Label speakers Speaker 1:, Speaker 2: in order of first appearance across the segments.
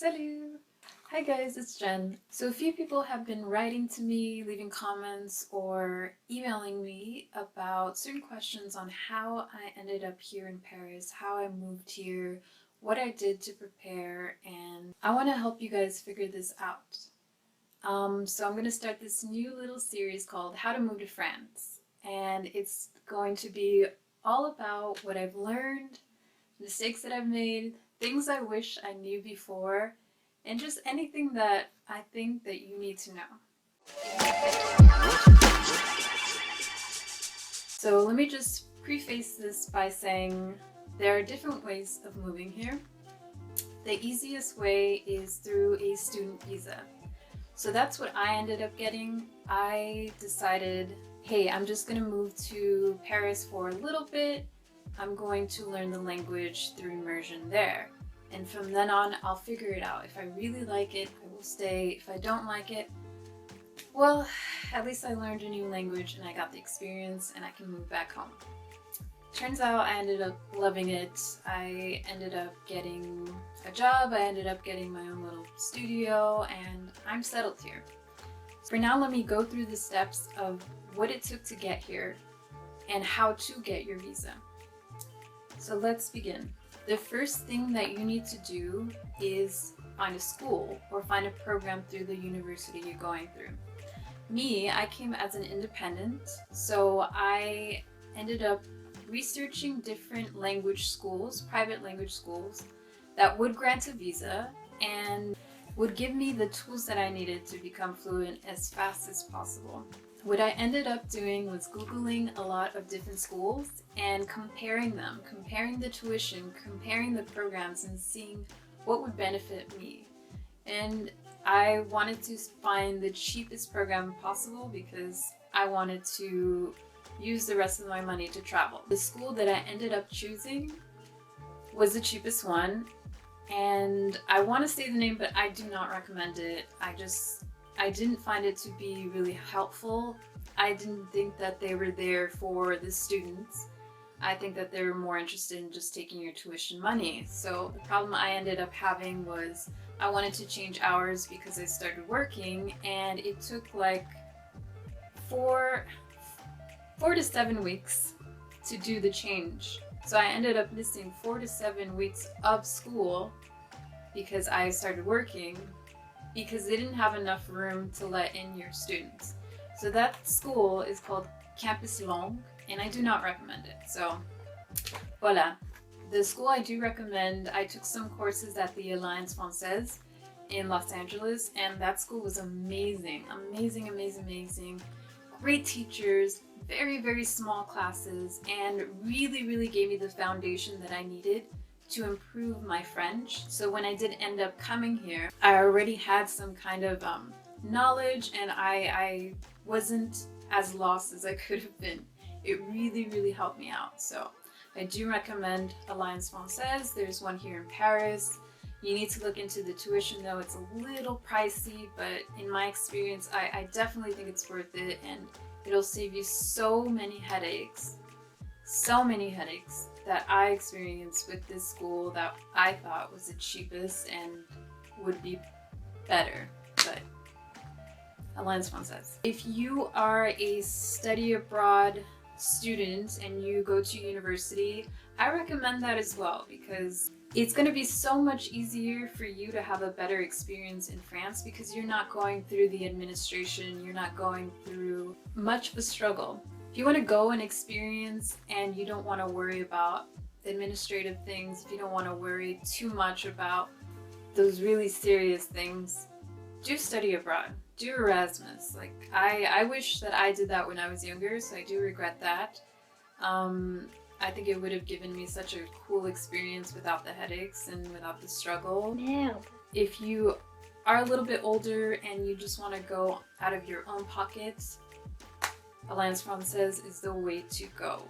Speaker 1: Salut! Hi guys, it's Jen. So a few people have been writing to me, leaving comments, or emailing me about certain questions on how I ended up here in Paris, how I moved here, what I did to prepare, and I want to help you guys figure this out. So I'm going to start this new little series called How to Move to France, and it's going to be all about what I've learned, mistakes that I've made, things I wish I knew before, and just anything that I think that you need to know. So let me just preface this by saying there are different ways of moving here. The easiest way is through a student visa. So that's what I ended up getting. I decided, hey, I'm just gonna move to Paris for a little bit. I'm going to learn the language through immersion there. And from then on, I'll figure it out. If I really like it, I will stay. If I don't like it, well, at least I learned a new language and I got the experience and I can move back home. Turns out I ended up loving it. I ended up getting a job. I ended up getting my own little studio and I'm settled here. For now, let me go through the steps of what it took to get here and how to get your visa. So let's begin. The first thing that you need to do is find a school or find a program through the university you're going through. Me, I came as an independent, so I ended up researching different language schools, private language schools, that would grant a visa and would give me the tools that I needed to become fluent as fast as possible. What I ended up doing was Googling a lot of different schools and comparing them, comparing the tuition, comparing the programs and seeing what would benefit me. And I wanted to find the cheapest program possible because I wanted to use the rest of my money to travel. The school that I ended up choosing was the cheapest one, and I want to say the name, but I do not recommend it. I didn't find it to be really helpful. I didn't think that they were there for the students. I think that they were more interested in just taking your tuition money. So the problem I ended up having was I wanted to change hours because I started working, and it took like 4 to 7 weeks to do the change. So I ended up missing 4 to 7 weeks of school because I started working, because they didn't have enough room to let in your students. So that school is called Campus Long, and I do not recommend it. So, voila. The school I do recommend, I took some courses at the Alliance Française in Los Angeles, and that school was amazing. Amazing, amazing, amazing. Great teachers, very, very small classes, and really, really gave me the foundation that I needed to improve my French. So when I did end up coming here, I already had some kind of knowledge, and I wasn't as lost as I could have been. It really, really helped me out. So I do recommend Alliance Française. There's one here in Paris. You need to look into the tuition though. It's a little pricey, but in my experience, I definitely think it's worth it, and it'll save you so many headaches that I experienced with this school that I thought was the cheapest and would be better, but Alliance Française. If you are a study abroad student and you go to university, I recommend that as well, because it's going to be so much easier for you to have a better experience in France because you're not going through the administration, you're not going through much of a struggle. If you want to go and experience and you don't want to worry about administrative things, if you don't want to worry too much about those really serious things, do study abroad. Do Erasmus. Like, I wish that I did that when I was younger, so I do regret that. I think it would have given me such a cool experience without the headaches and without the struggle.
Speaker 2: No.
Speaker 1: If you are a little bit older and you just want to go out of your own pockets, Alliance Française is the way to go.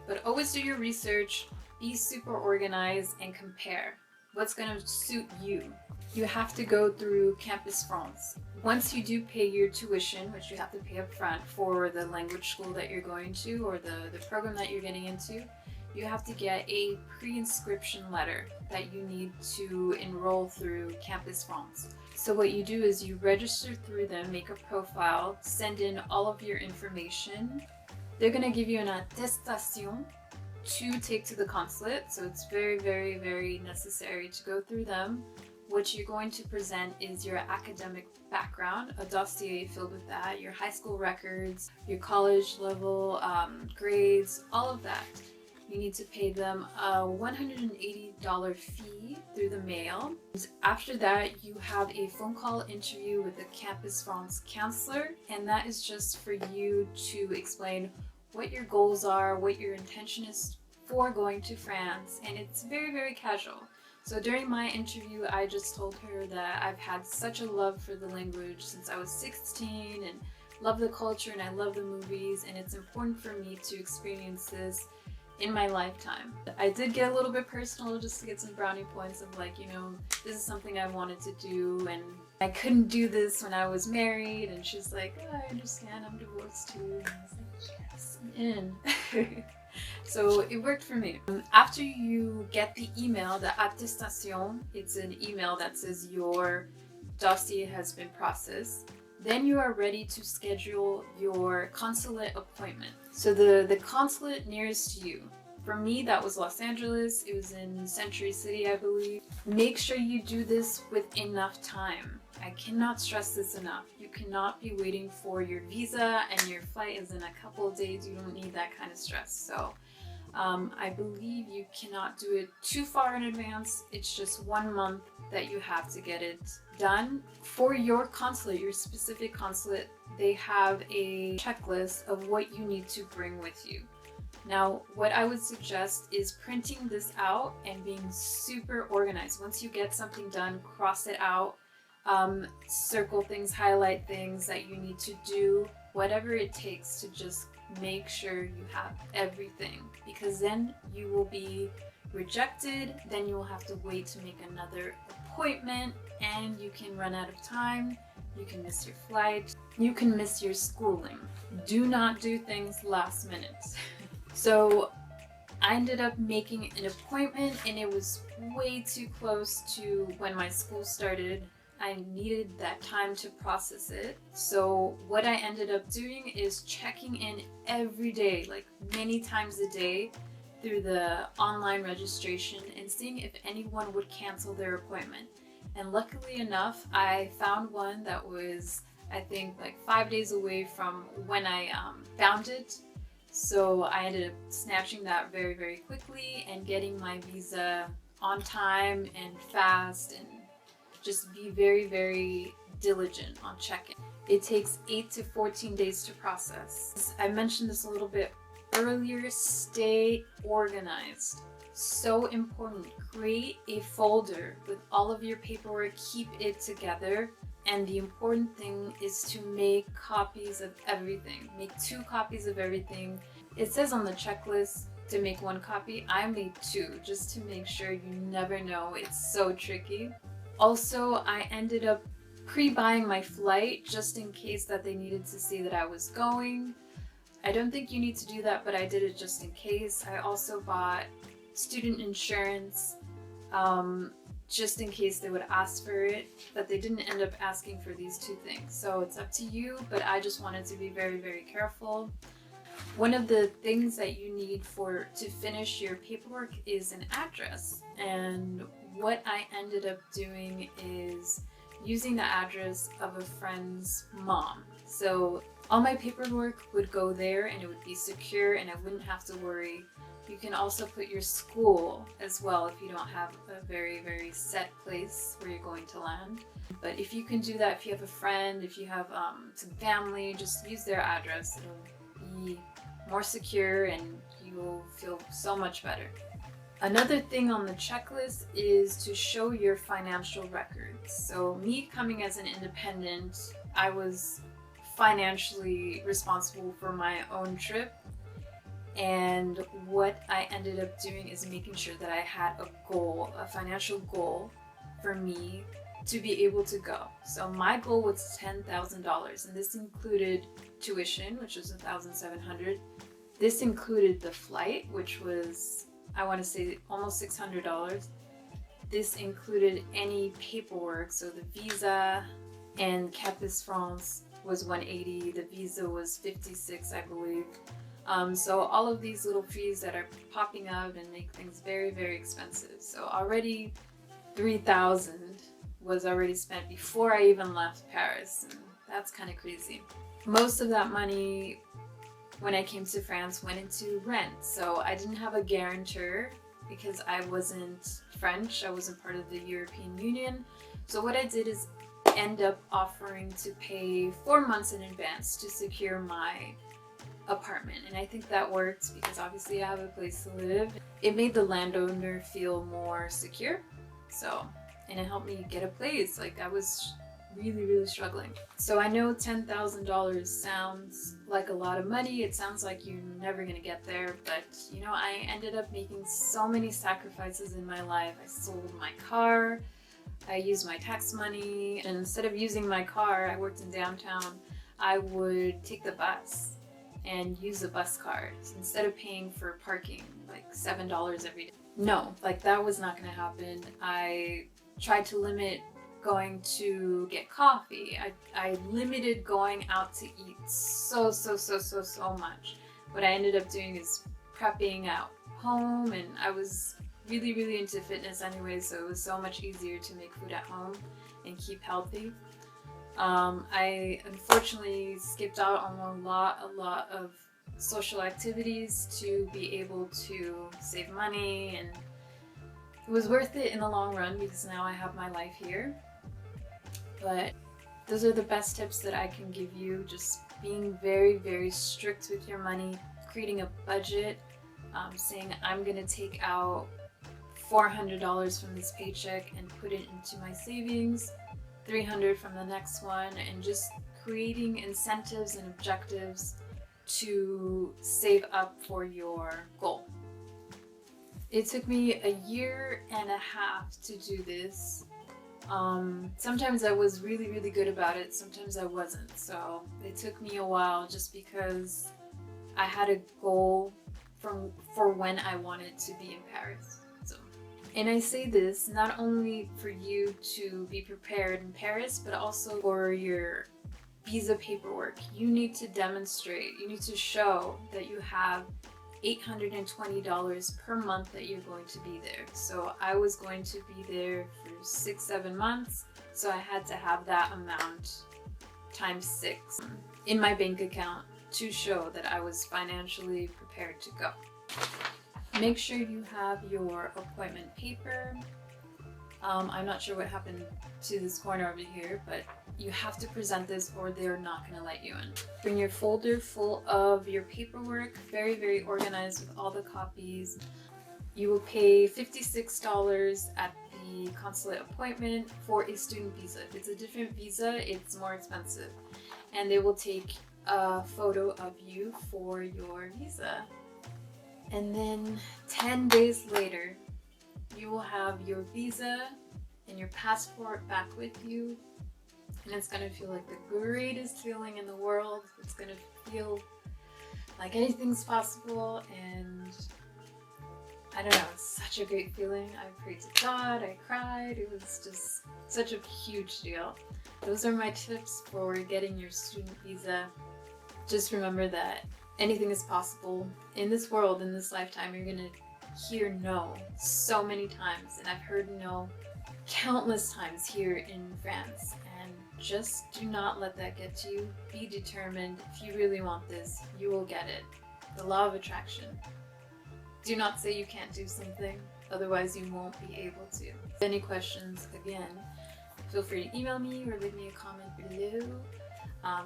Speaker 1: But always do your research, be super organized, and compare what's going to suit you. You have to go through Campus France. Once you do pay your tuition, which you have to pay up front for the language school that you're going to or the program that you're getting into, you have to get a pre-inscription letter that you need to enroll through Campus France. So what you do is you register through them, make a profile, send in all of your information. They're going to give you an attestation to take to the consulate, so it's very, very, very necessary to go through them. What you're going to present is your academic background, a dossier filled with that, your high school records, your college level grades, all of that. You need to pay them a $180 fee through the mail. And after that, you have a phone call interview with the Campus France counselor, and that is just for you to explain what your goals are, what your intention is for going to France, and it's very, very casual. So during my interview, I just told her that I've had such a love for the language since I was 16 and love the culture and I love the movies, and it's important for me to experience this in my lifetime. I did get a little bit personal just to get some brownie points of like, you know, this is something I wanted to do and I couldn't do this when I was married, and she's like, oh, I understand, I'm divorced too. And I was like, yes, I'm in. So it worked for me. After you get the email, the attestation, it's an email that says your dossier has been processed. Then you are ready to schedule your consulate appointment. So the consulate nearest you. For me, that was Los Angeles. It was in Century City, I believe. Make sure you do this with enough time. I cannot stress this enough. You cannot be waiting for your visa and your flight is in a couple of days. You don't need that kind of stress. So I believe you cannot do it too far in advance. It's just 1 month that you have to get it done. For your consulate, your specific consulate, they have a checklist of what you need to bring with you. Now, what I would suggest is printing this out and being super organized. Once you get something done, cross it out, circle things, highlight things that you need to do, whatever it takes to just make sure you have everything, because then you will be rejected, then you will have to wait to make another appointment, and you can run out of time, you can miss your flight, you can miss your schooling. Do not do things last minute. So I ended up making an appointment and it was way too close to when my school started. I needed that time to process it. So what I ended up doing is checking in every day, like many times a day, through the online registration and seeing if anyone would cancel their appointment. And luckily enough, I found one that was, I think, like 5 days away from when I found it. So I ended up snatching that very, very quickly and getting my visa on time and fast, and just be very, very diligent on checking. It takes 8 to 14 days to process. I mentioned this a little bit earlier, stay organized. So important. Create a folder with all of your paperwork, keep it together. And the important thing is to make copies of everything. Make 2 copies of everything. It says on the checklist to make 1 copy. I made 2 just to make sure. You never know. It's so tricky. Also, I ended up pre-buying my flight just in case that they needed to see that I was going. I don't think you need to do that, but I did it just in case. I also bought student insurance just in case they would ask for it, but they didn't end up asking for these 2 things. So it's up to you, but I just wanted to be very, very careful. One of the things that you need to finish your paperwork is an address. And what I ended up doing is using the address of a friend's mom. So all my paperwork would go there and it would be secure and I wouldn't have to worry. You can also put your school as well if you don't have a very, very set place where you're going to land. But if you can do that, if you have a friend, if you have some family, just use their address. It'll be more secure and you will feel so much better. Another thing on the checklist is to show your financial records. So me coming as an independent, I was financially responsible for my own trip. And what I ended up doing is making sure that I had a goal, a financial goal for me to be able to go. So my goal was $10,000, and this included tuition, which was $1,700, This included the flight, which was, I want to say, almost $600. This included any paperwork, so the visa and Capes France was $180, the visa was $56, I believe. So all of these little fees that are popping up and make things very, very expensive. So already $3,000 was already spent before I even left Paris, and that's kind of crazy. Most of that money when I came to France went into rent, so I didn't have a guarantor because I wasn't French, I wasn't part of the European Union. So what I did is end up offering to pay 4 months in advance to secure my apartment, and I think that worked because obviously I have a place to live. It made the landowner feel more secure, and it helped me get a place. Like, I was really struggling. So I know $10,000 sounds like a lot of money, it sounds like you're never gonna get there, but you know, I ended up making so many sacrifices in my life. I sold my car, I used my tax money, and instead of using my car, I worked in downtown, I would take the bus and use a bus card instead of paying for parking like $7 every day. No, like that was not going to happen. I tried to limit going to get coffee. I limited going out to eat so much. What I ended up doing is prepping at home, and I was really into fitness anyway, so it was so much easier to make food at home and keep healthy. I unfortunately skipped out on a lot of social activities to be able to save money, and it was worth it in the long run because now I have my life here. But those are the best tips that I can give you, just being very strict with your money, creating a budget, saying I'm gonna take out $400 from this paycheck and put it into my savings, $300 from the next one, and just creating incentives and objectives to save up for your goal. It took me 1.5 years to do this. Sometimes I was really good about it, sometimes I wasn't, so it took me a while just because I had a goal for when I wanted to be in Paris. And I say this not only for you to be prepared in Paris, but also for your visa paperwork. You need to demonstrate, you need to show that you have $820 per month that you're going to be there. So I was going to be there for 6-7 months, so I had to have that amount times 6 in my bank account to show that I was financially prepared to go. Make sure you have your appointment paper. I'm not sure what happened to this corner over here, but you have to present this or they're not going to let you in. Bring your folder full of your paperwork, very organized with all the copies. You will pay $56 at the consulate appointment for a student visa. If it's a different visa, it's more expensive. And they will take a photo of you for your visa. And then 10 days later, you will have your visa and your passport back with you, and it's gonna feel like the greatest feeling in the world. It's gonna feel like anything's possible, and I don't know, it's such a great feeling. I prayed to God, I cried, it was just such a huge deal. Those are my tips for getting your student visa. Just remember that anything is possible in this world, in this lifetime. You're gonna hear no so many times, and I've heard no countless times here in France, and just do not let that get to you. Be determined. If you really want this, you will get it. The law of attraction. Do not say you can't do something, otherwise you won't be able to. Any questions, again, feel free to email me or leave me a comment below.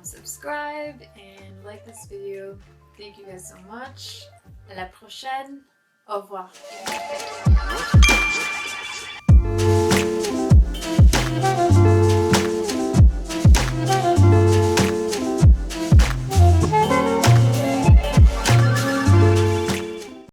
Speaker 1: Subscribe and like this video. Thank you guys so much. À la prochaine. Au revoir.